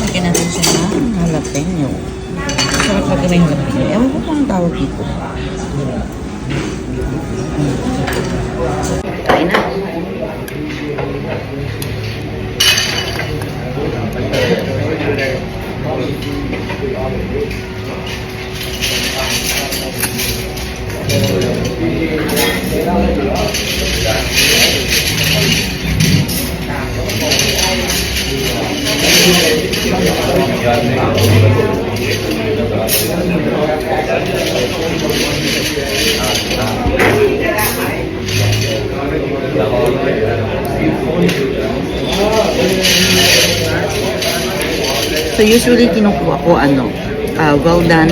Lagyan natin siya ng jalapeno. Sarap lagyan na yung jalapeno. Ewan ko kung ang tawag dito. Kain na. So usually kinukuha ko well done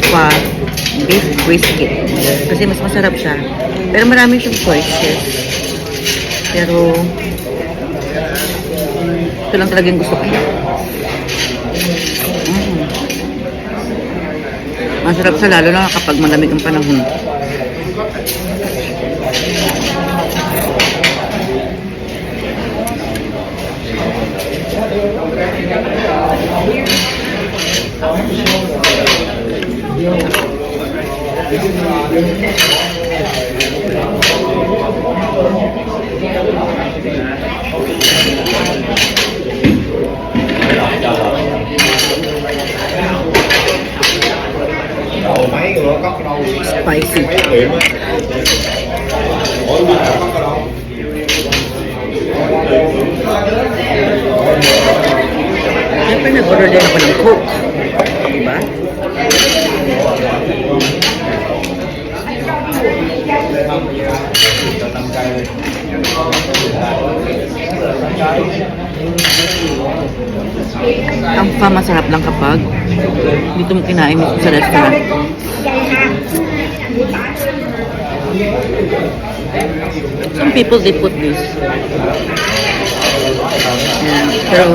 pa beef brisket kasi mas masarap siya, pero marami siyang choices, pero ito lang talaga yung gusto ko. Masarap sa lalo na kapag malamig ang panahon. Spicy. Siyempre nag-order din ako ng Coke. Diba? Ang masarap lang kapag dito mo kinain mismo sa restaurant. Some people they put this. Yeah, pero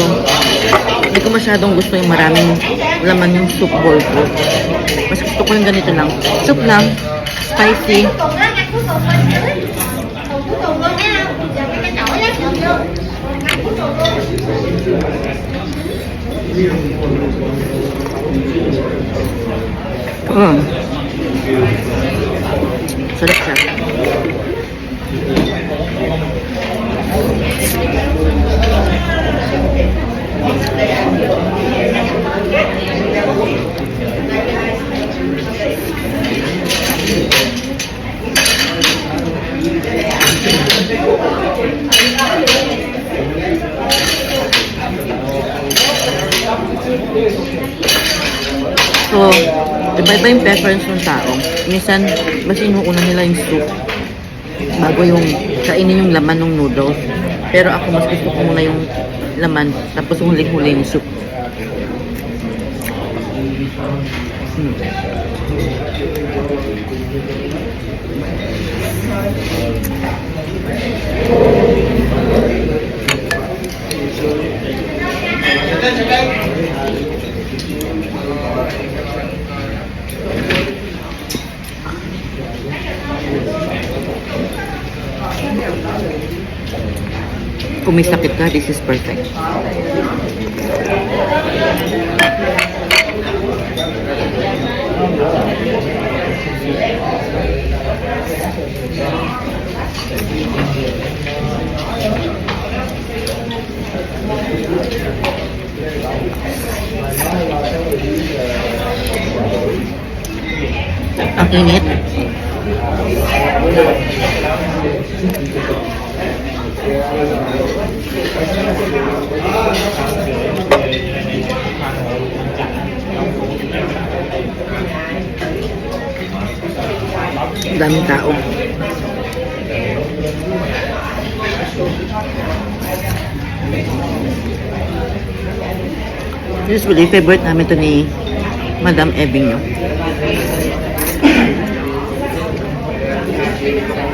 hindi ko masyadong gusto yung maraming laman yung soup bowl ko. Mas gusto ko yung ganito lang. Soup lang, spicy. Sarap siya. So, iba-iba yung preference ng tao. Minsan, mas inuuna nila yung soup bago yung kainin yung laman ng noodles. Pero ako, mas gusto ko muna yung laman, tapos huling-huli yung soup. Kung may sakit ka, this is perfect. Ang init. Daming tao. Usually, favorite namin ito ni Madam Eving, no?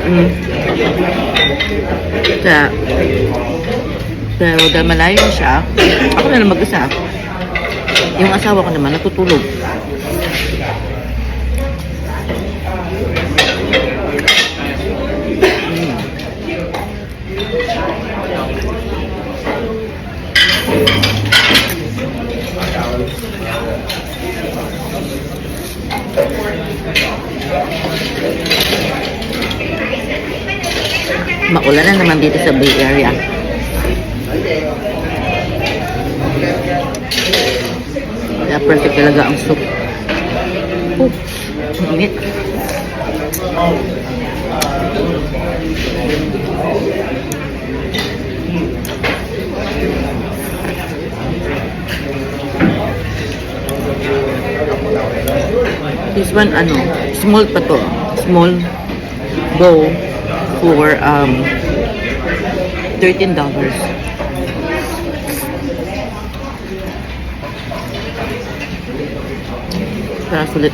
Mm. Kaya, pero dahil malayo siya, ako na lang mag-isa. Yung asawa ko naman natutulog. Maulan na naman dito sa Bay Area. Kaya perfect talaga ang soup. Oh, ang init. This one, small pa to. Small bowl for $13. Para sulit.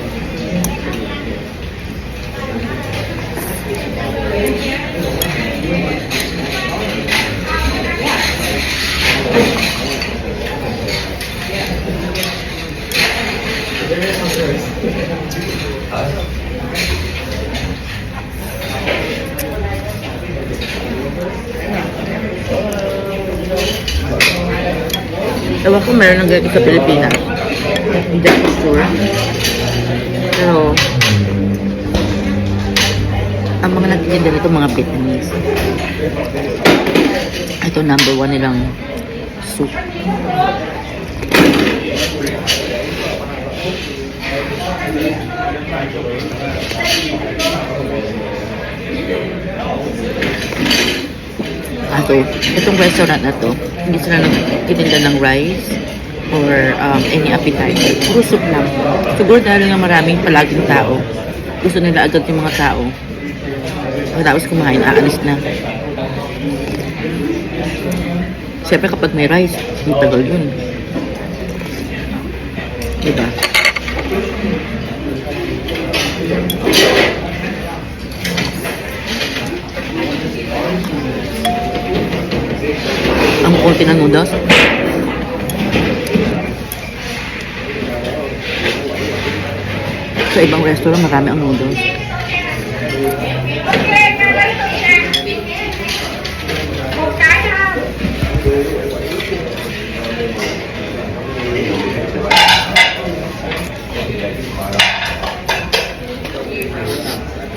Ewan ko meron ng ganito sa Pilipinas. Hindi ako sure. Pero, ang mga nagtitinda nito mga Vietnamese. Ito number 1 nilang soup. Itong restaurant na to, hindi sila nagtitinda ng rice or any appetizer. Puro soup lang. Siguro dahil nga maraming palaging tao. Gusto nila agad yung mga tao. Pagkatapos kumain, aalis na. Siyempre kapag may rice, may tagal yun. Diba? Ang konti ng noodles. Sa ibang restaurant, marami ang noodles.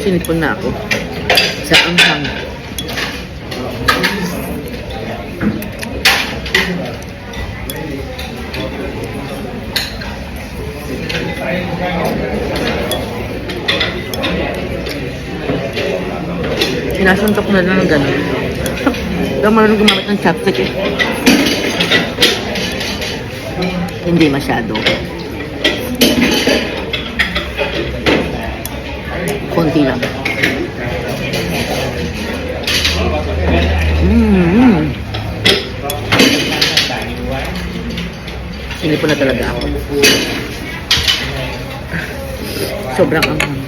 Sinipon na ako sa anghang. Sinasuntok na lang ng gano'n. Hindi ako marunong gumamit ng chopstick eh. Hindi masyado. Konti lang. Sinipon na talaga ako. Sobrang anghang.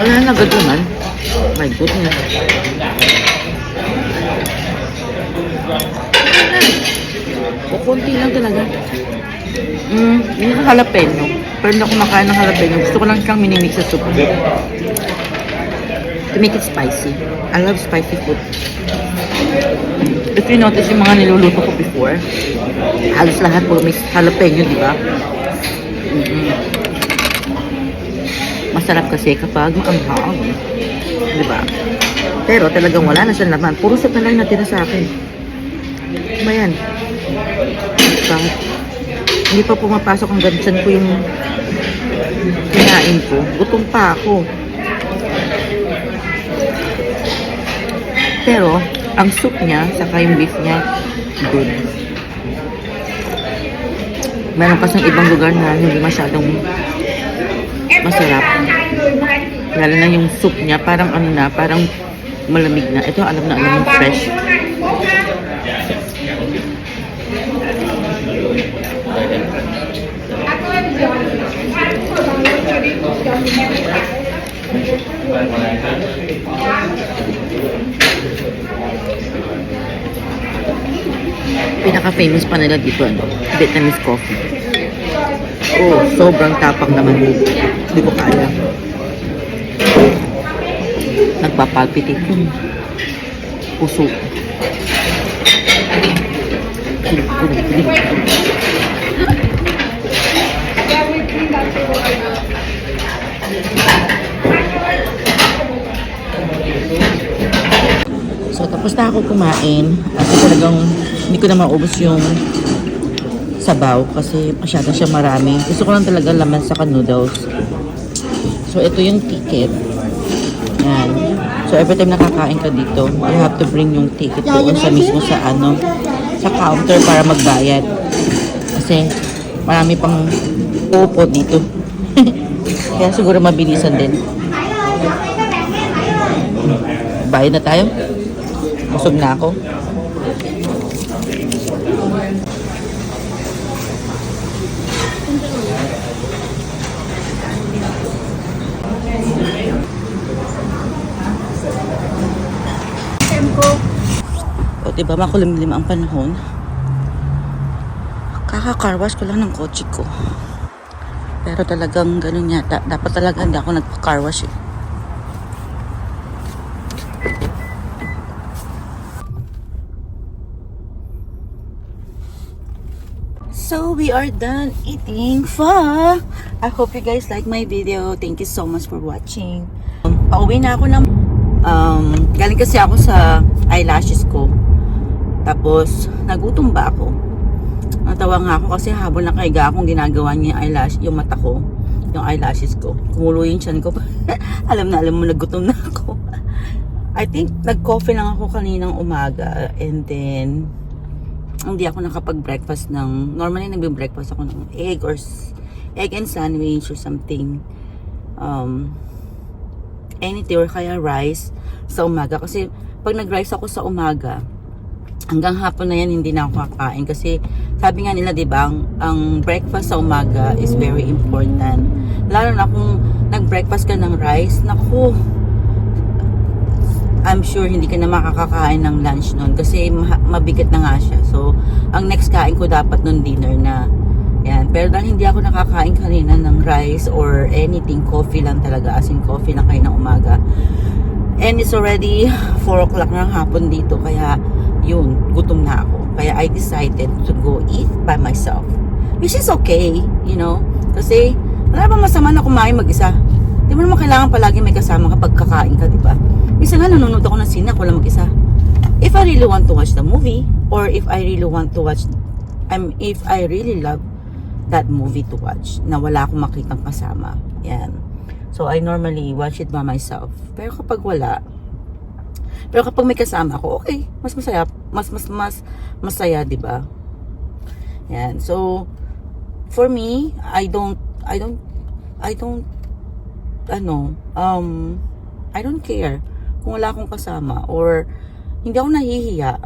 Wala na agad naman. My goodness. O konti lang talaga. Hindi na jalapeno. Pero hindi ako makain ng jalapeno. Gusto ko lang siyang minimix sa soup. To make it spicy. I love spicy food. If you notice yung mga niluluto ko before, halos lahat po may jalapeno, di ba? Masarap kasi kapag maanghang. Diba? Pero talagang wala na siyang laman. Puro soup na lang natira sa akin. Diba yan? Bakit? Hindi pa pumapasok ang gansan ko yung kinain ko, gutom pa ako. Pero, ang soup niya, saka yung beef niya, good. Meron kasing ibang lugar na hindi masyadong masarap. Lalo na yung soup niya, parang ano na, parang malamig na. Ito, alam na alam yung fresh. Pinaka-famous pa nila dito, ano, Vietnamese coffee. Oh, sobrang tapang naman. Hindi ko kaya. Nagpapalpitate yung puso. So, tapos na ako kumain. Kasi talagang hindi ko na maubos yung sabaw kasi masyado siya marami. Gusto ko lang talaga laman sa noodles. So, ito yung ticket. Yan. So, every time nakakain ka dito, you have to bring yung ticket doon sa mismo sa ano, sa counter para magbayad. Kasi marami pang upo dito. Kaya siguro mabilisan din. Bayad na tayo. Busog na ako. O diba makulimlim ang panahon. Kaka-carwash ko lang ng kotse ko. Pero talagang ganun yata. Dapat talaga hindi ako nagpa-carwash eh. So we are done eating pho. I hope you guys like my video. Thank you so much for watching. Pauwi na ako ng galing kasi ako sa eyelashes ko. Tapos nagutom ba ako? Natawa nga ako kasi habang nakahiga akong ginagawa niya yung eyelash, yung mata ko, yung eyelashes ko. Kumulo yung tiyan ko. alam mo nagutom na ako. I think nag-coffee lang ako kaninang umaga and then hindi ako nakapag-breakfast ng, normally nagbe-breakfast ako ng egg and sandwich or something. Anything or kaya rice sa umaga. Kasi pag nag-rice ako sa umaga, hanggang hapon na yan hindi na ako kakain. Kasi sabi nga nila, diba, ang breakfast sa umaga is very important. Lalo na kung nag-breakfast ka ng rice, naku, I'm sure hindi ka na makakakain ng lunch nun kasi mabigat na nga siya. So, ang next kain ko dapat nun dinner na. Yan. Pero dahil hindi ako nakakain kanina ng rice or anything, coffee lang talaga. As in, coffee lang kayo ng umaga. And it's already 4 o'clock ng hapon dito. Kaya, yun, gutom na ako. Kaya I decided to go eat by myself. Which is okay, you know. Kasi, wala bang masama na kumain mag-isa. Di mo naman kailangan palagi may kasama kapag kakain ka, di ba? Minsan nga nanonood ako ng sine, ako lang mag-isa. If I really want to watch the movie, or if I really want to watch, if I really love that movie to watch, na wala akong makitang kasama. Yan. So, I normally watch it by myself. Pero kapag wala, pero kapag may kasama ako, okay, mas masaya, mas masaya, di ba? Yan. So, for me, I don't care kung wala akong kasama or hindi ako nahihiya.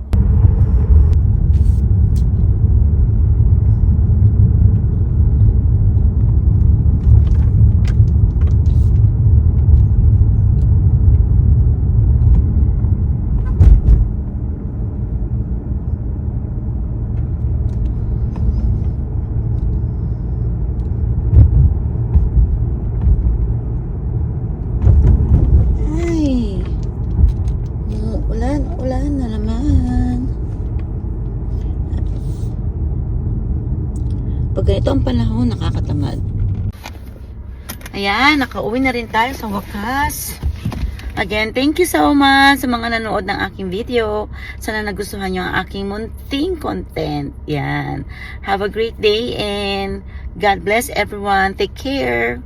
Ulan na naman. Pag ganito ang panahon, nakakatamad. Ayan, nakauwi na rin tayo sa wakas. Again, thank you so much sa mga nanood ng aking video. Sana nagustuhan nyo ang aking munting content. Yan. Have a great day and God bless everyone. Take care.